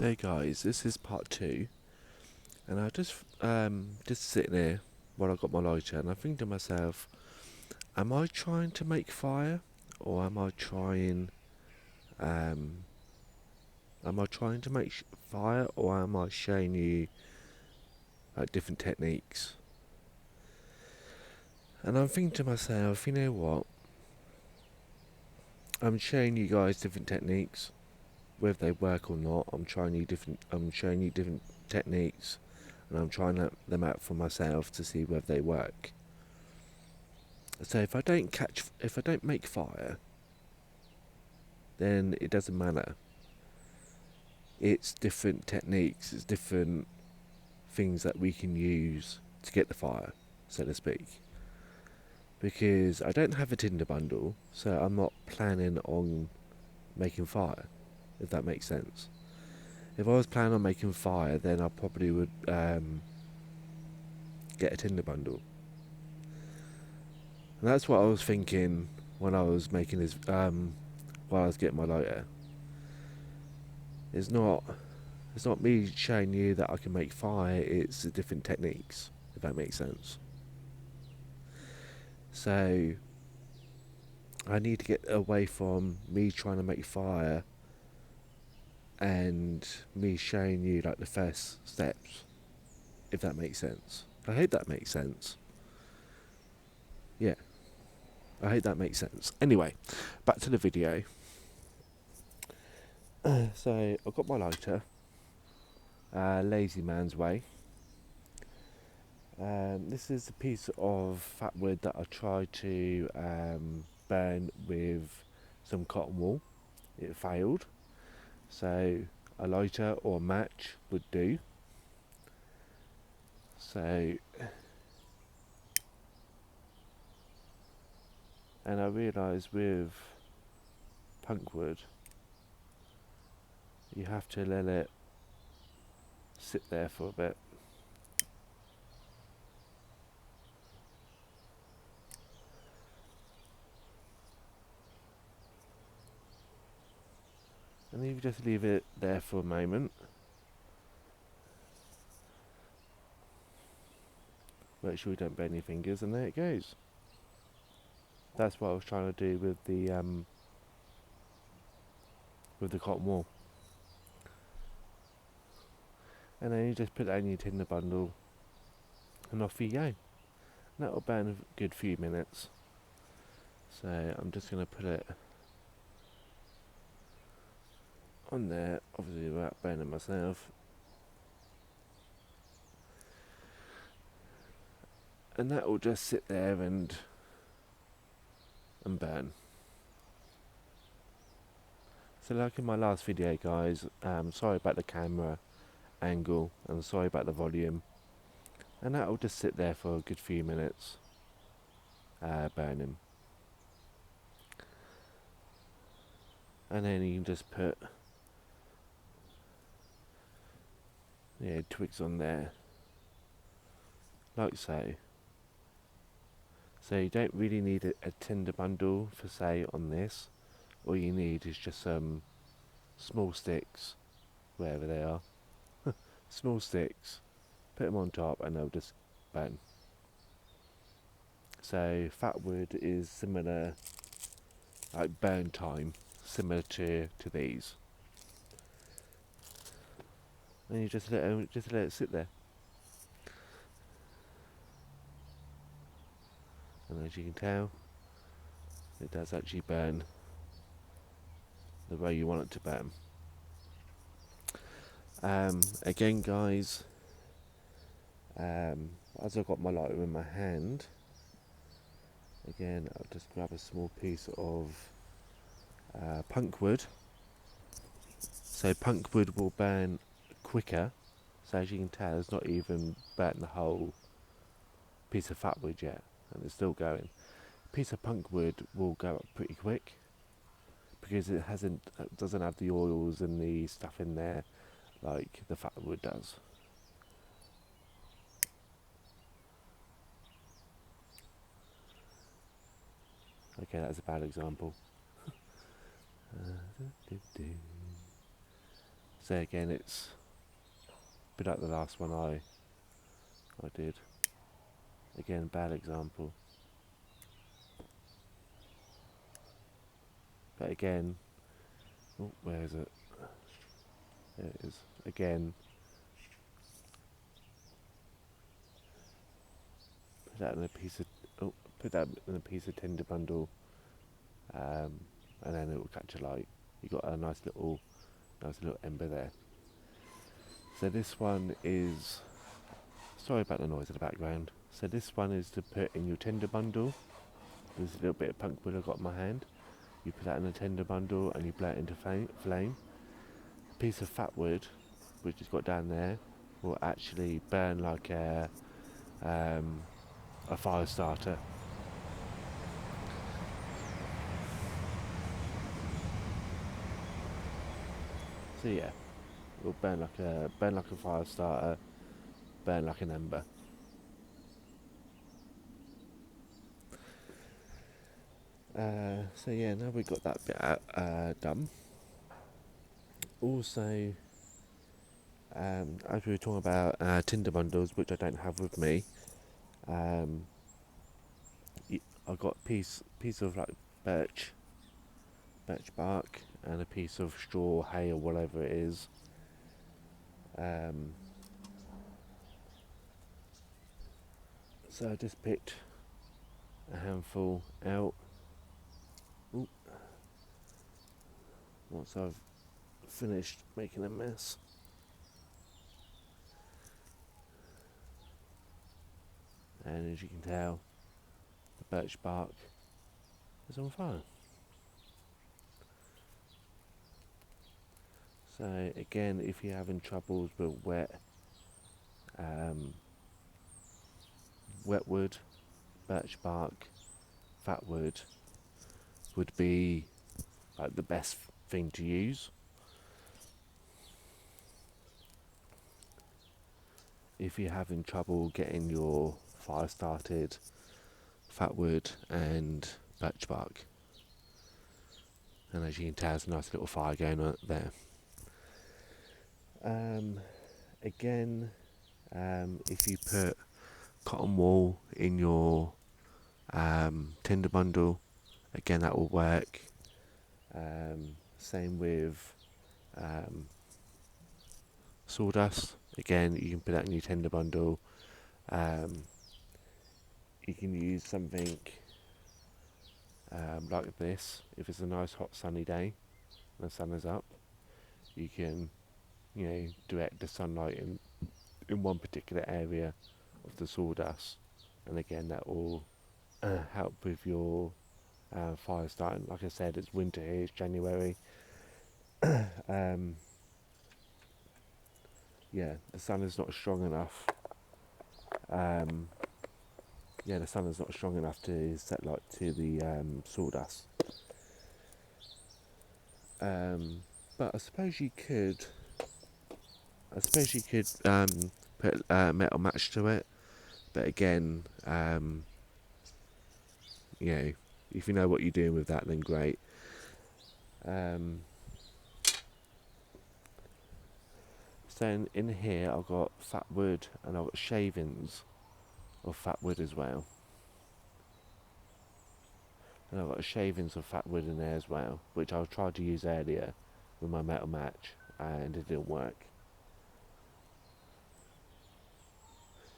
So guys, this is part 2, and I just sitting here while I got my lighter, and I think to myself, am I trying to make fire, or um, am I trying to make fire, or am I showing you like different techniques? And I'm thinking to myself, you know what? I'm showing you guys different techniques, whether they work or not. I'm showing you different techniques, and I'm trying them out for myself to see whether they work. So if I don't make fire, then it doesn't matter. It's different techniques, it's different things that we can use to get the fire, so to speak. Because I don't have a Tinder bundle, so I'm not planning on making fire, if that makes sense. If I was planning on making fire, then I probably would get a Tinder bundle. And that's what I was thinking when I was making this, while I was getting my lighter. It's not me showing you that I can make fire, it's the different techniques, if that makes sense. So I need to get away from me trying to make fire and me showing you like the first steps, if that makes sense. I hope that makes sense. Yeah, I hope that makes sense. Anyway, back to the video. So I've got my lighter, lazy man's way. This is a piece of fat wood that I tried to burn with some cotton wool. It failed, so a lighter or a match would do. So, and I realised with punk wood, you have to let it sit there for a bit. And you just leave it there for a moment. Make sure you don't burn your fingers, and there it goes. That's what I was trying to do with the cotton wool. And then you just put that in your Tinder bundle, and off you go. And that'll burn a good few minutes. So I'm just going to put it on there, obviously without burning myself. And that will just sit there and burn. So like in my last video guys, sorry about the camera angle and sorry about the volume. And that will just sit there for a good few minutes, burning. And then you can just put twigs on there, like so. So you don't really need a Tinder bundle for say on this. All you need is just some small sticks, wherever they are. Small sticks, put them on top and they'll just burn. So fat wood is similar, like burn time, similar to these. And you just let it sit there. And as you can tell, it does actually burn the way you want it to burn. Again guys, as I've got my lighter in my hand, again I'll just grab a small piece of punk wood. So punk wood will burn quicker, so as you can tell it's not even burnt the whole piece of fat wood yet, and it's still going. A piece of punk wood will go up pretty quick because it doesn't have the oils and the stuff in there like the fat wood does. Okay, that's a bad example. So again, it's a bit like the last one I did. Again, bad example. But again, oh, where is it? There it is. Again, put that in a piece of tinder bundle, and then it will catch a light. You got a nice little ember there. So this one is, sorry about the noise in the background. So this one is to put in your tinder bundle. There's a little bit of punk wood I've got in my hand. You put that in a tinder bundle and you blow it into flame. A piece of fat wood, which is got down there, will actually burn like a fire starter. So yeah, it will burn like a fire starter, burn like an ember. So yeah, now we've got that bit done. Also, as we were talking about tinder bundles, which I don't have with me, I've got a piece of like birch bark and a piece of straw, hay or whatever it is. So I just picked a handful out. Ooh. Once I've finished making a mess. And as you can tell, the birch bark is on fire. So again, if you're having troubles with wet wood, birch bark, fat wood would be like the best thing to use. If you're having trouble getting your fire started, fat wood and birch bark. And as you can tell, there's a nice little fire going on there. Again, if you put cotton wool in your tinder bundle, again that will work. Same with sawdust. Again, you can put that in your tinder bundle. You can use something like this. If it's a nice hot sunny day and the sun is up, you can, direct the sunlight in one particular area of the sawdust, and again that will help with your fire starting. Like I said, it's winter here, it's January. Yeah, the sun is not strong enough. The sun is not strong enough to set light to the sawdust. But I suppose you could put a metal match to it. But again, if you know what you're doing with that, then great. So in here, I've got fat wood and I've got shavings of fat wood as well. And I've got shavings of fat wood in there as well, which I tried to use earlier with my metal match and it didn't work.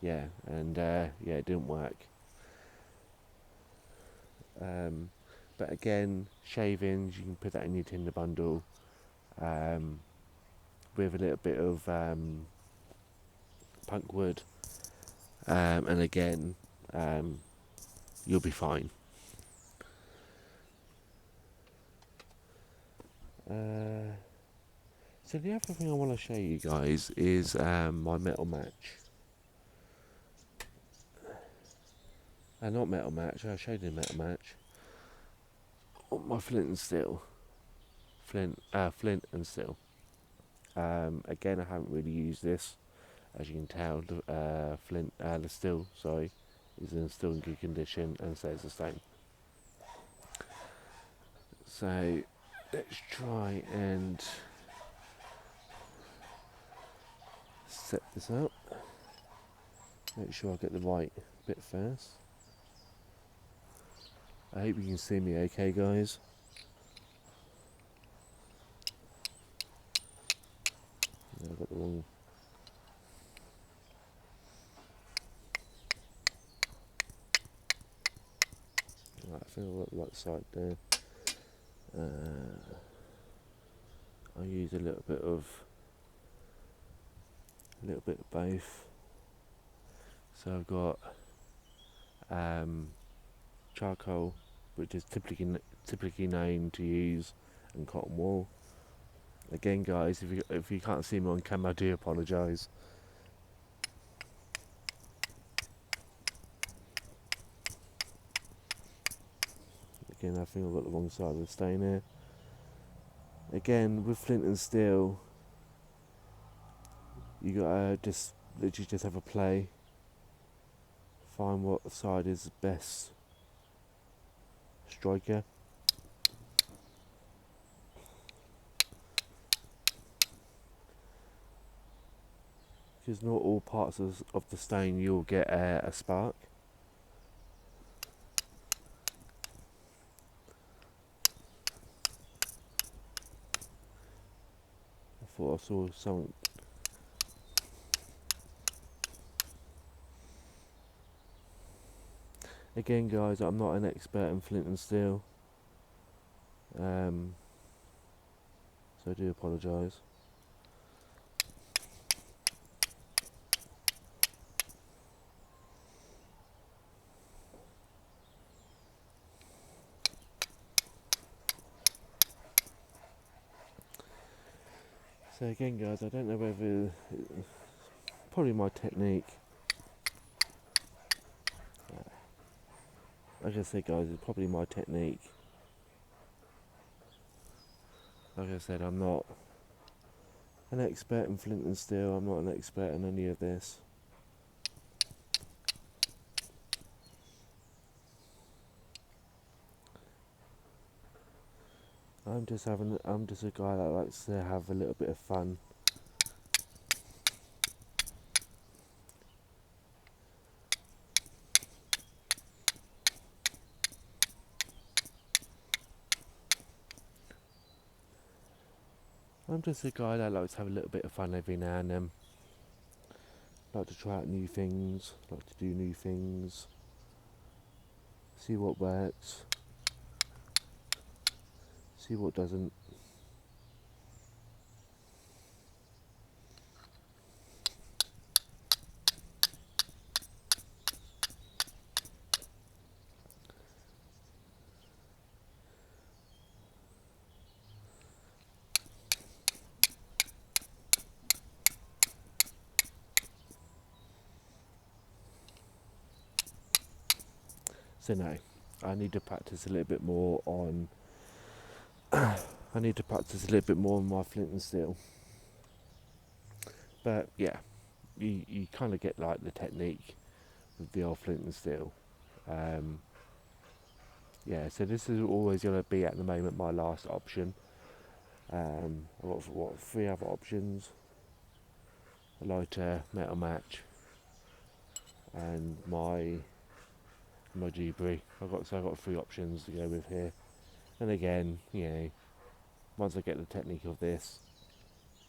It didn't work. But again, shavings, you can put that in your tinder bundle with a little bit of punk wood, and again, you'll be fine. So the other thing I want to show you guys is my metal match. Not metal match, I showed you the metal match. My flint and steel. Flint and steel. Again, I haven't really used this. As you can tell, the steel, is still in good condition and stays the same. So let's try and set this up. Make sure I get the right bit first. I hope you can see me okay, guys. No, I've got the wrong. Right, I think I've got the right side there. I'll use a little bit of both. So I've got charcoal, which is typically known to use, and cotton wool. Again, guys, if you can't see me on camera, I do apologise. Again, I think I've got the wrong side of the stone here. Again, with flint and steel, you gotta literally just have a play. Find what side is the best striker. Because not all parts of the stone you'll get a spark. I thought I saw something. Again, guys, I'm not an expert in flint and steel, so I do apologise. So again, guys, I don't know whether probably my technique. Like I said, guys, it's probably my technique. Like I said, I'm not an expert in flint and steel. I'm not an expert in any of this. I'm just a guy that likes to have a little bit of fun. I'm just a guy that likes to have a little bit of fun every now and then. Like to try out new things, like to do new things, see what works, see what doesn't. So no, I need to practice a little bit more on I need to practice a little bit more on my flint and steel. But yeah, you kind of get like the technique with the old flint and steel. Yeah, so this is always going to be at the moment my last option. I've got 3 other options: a lighter, metal match, and my debris. I've got 3 options to go with here. And again, once I get the technique of this,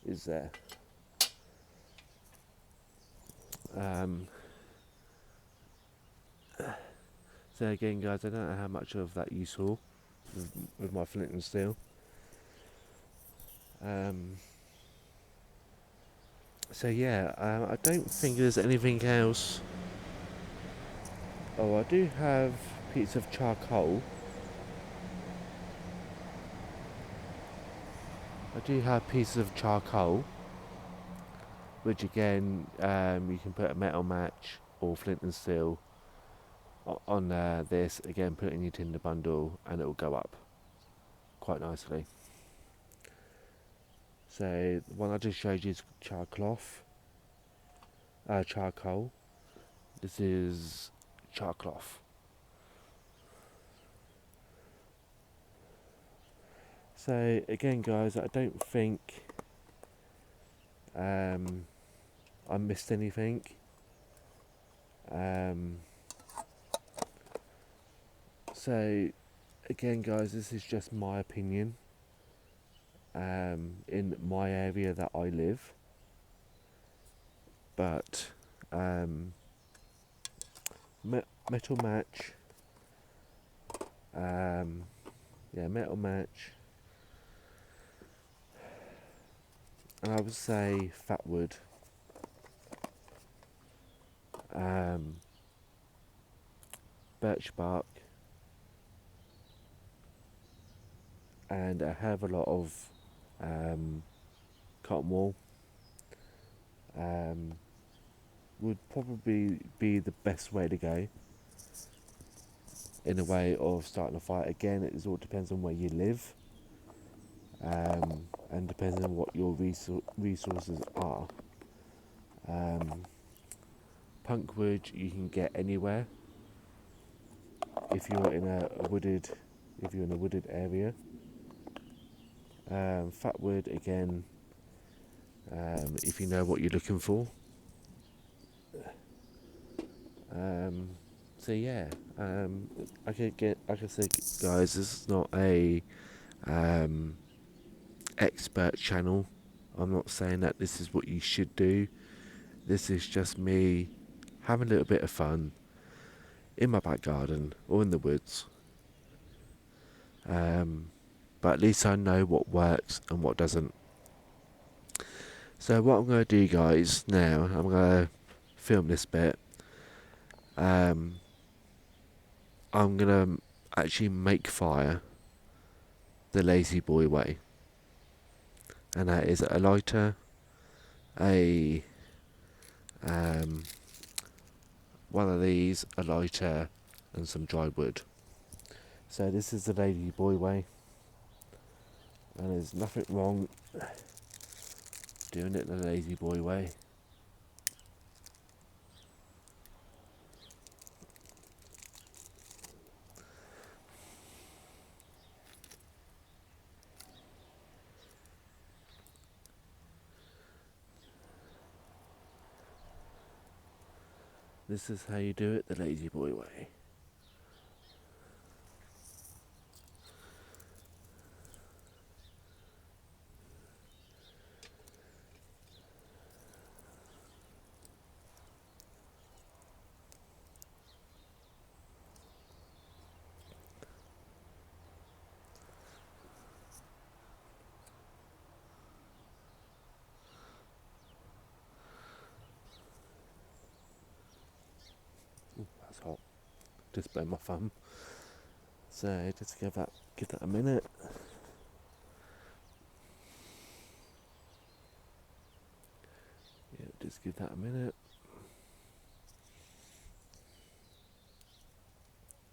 is there. So again, guys, I don't know how much of that you saw with my flint and steel. So yeah, I don't think there's anything else. Oh, I do have a piece of charcoal. Which again, you can put a metal match or flint and steel on this. Again, put it in your tinder bundle and it will go up quite nicely. So the one I just showed you is charcoal. This is charcloth. So again, guys, I don't think I missed anything. So again, guys, this is just my opinion. In my area that I live, but metal match, metal match, and I would say fat wood, birch bark, and a hell of a lot of cotton wool would probably be the best way to go in a way of starting a fire. Again, it all depends on where you live, and depends on what your resources are. Punk wood you can get anywhere if you're in a wooded area. Fat wood again, if you know what you're looking for. So yeah, like I said, guys, this is not a expert channel. I'm not saying that this is what you should do. This is just me having a little bit of fun in my back garden or in the woods. But at least I know what works and what doesn't. So what I'm going to do, guys, now, I'm going to film this bit. I'm going to actually make fire the lazy boy way. And that is a lighter, a one of these, a lighter, and some dry wood. So this is the lazy boy way, and there's nothing wrong doing it the lazy boy way. This is how you do it the lazy boy way. Ooh, that's hot. Just burn my thumb. So just give that a minute. Yeah, just give that a minute.